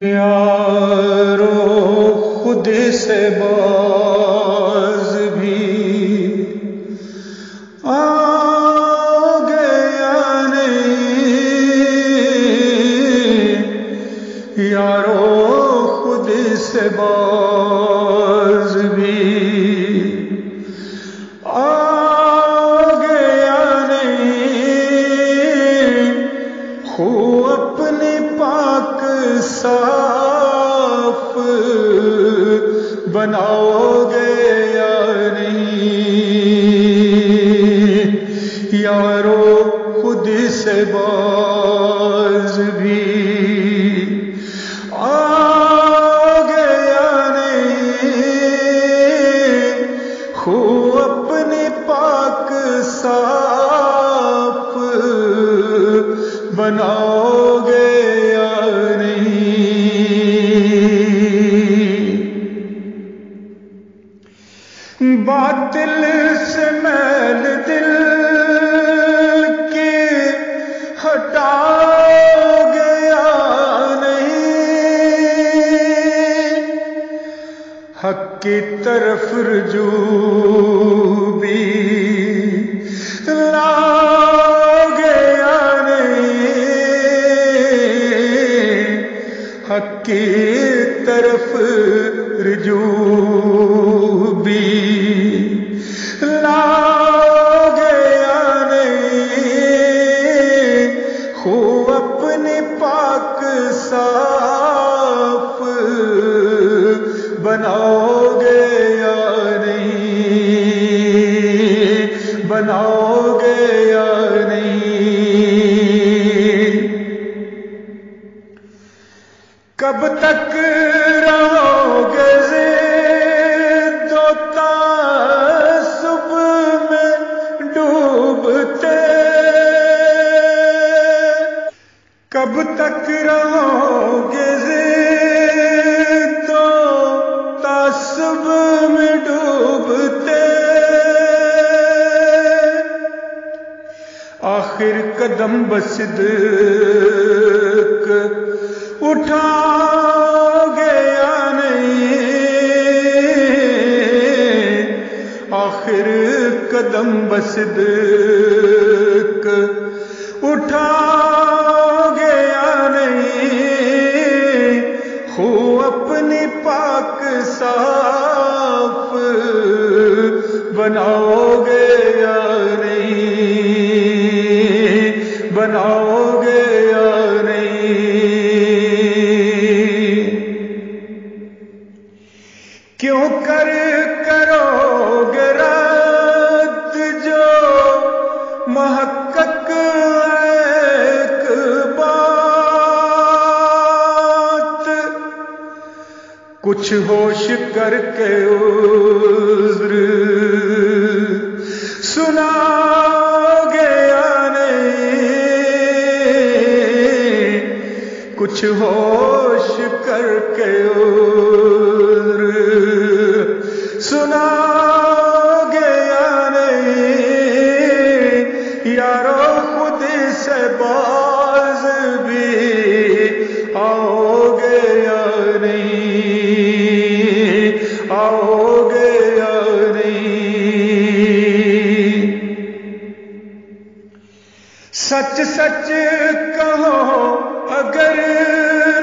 یارو خود سے باز بھی آ گیا نہیں، یارو خود سے باز بھی آ گیا نہیں، خو اپنے پاک صاف بناؤ گے یا نہیں، یارو خود سے باز بھی آ گیا نہیں، خو اپنے پاک صاف بناؤ گے یا باطل سے میل دل کے ہٹاؤ گے یا نہیں، حق کی طرف رجوع بھی لاؤ گے یا نہیں، حق کی طرف رجوع بھی لاؤ گے یا نہیں، خو اپنے پاک صاف بناؤ گے یا نہیں، بناؤ گے یا نہیں، کب تک رہو گے ضد و تعصب میں ڈوبتے، کب تک رہو گے ضد و تعصب میں ڈوبتے، آخر قدم بصدق اٹھاؤ گے یا نہیں، آخر قدم بصدق اٹھاؤ گے یا نہیں، خو اپنی پاک صاف بناؤ گے یا نہیں، بناؤ گے یا نہیں، کیوں کرو گے رد جو محقق ایک بات، کچھ ہوش کر کے عذر سناؤ گے یا نہیں، کچھ ہوش کر کے عذر سناؤ گے یا نہیں، یارو خود سے باز بھی آؤ گے یا نہیں، آؤ گے یا نہیں، سچ سچ کہو اگر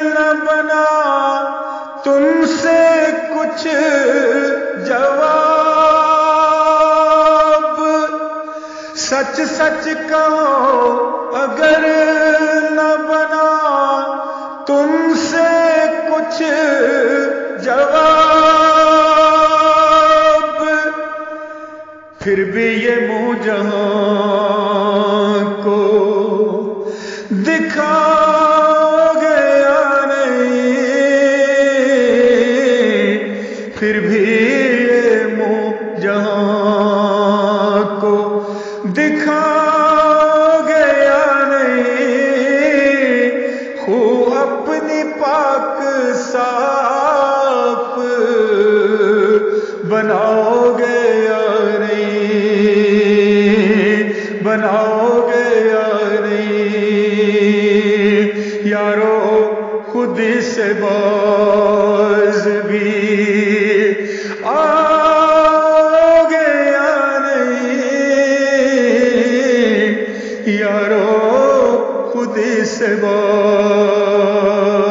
نہ بنا تم سے کچھ جواب، سچ سچ کہو اگر نہ بنا تم سے کچھ جواب، پھر بھی یہ منہ جہاں کو دکھاؤ گے یا نہیں، پھر بھی یہ منہ جہاں کو دکھاؤ گے یا نہیں، خو اپنی پاک صاف بناؤ گے یا نہیں، بناؤ گے یا نہیں، یارو خود سے باز بھی آگے یا نہیں یارو خود سے باز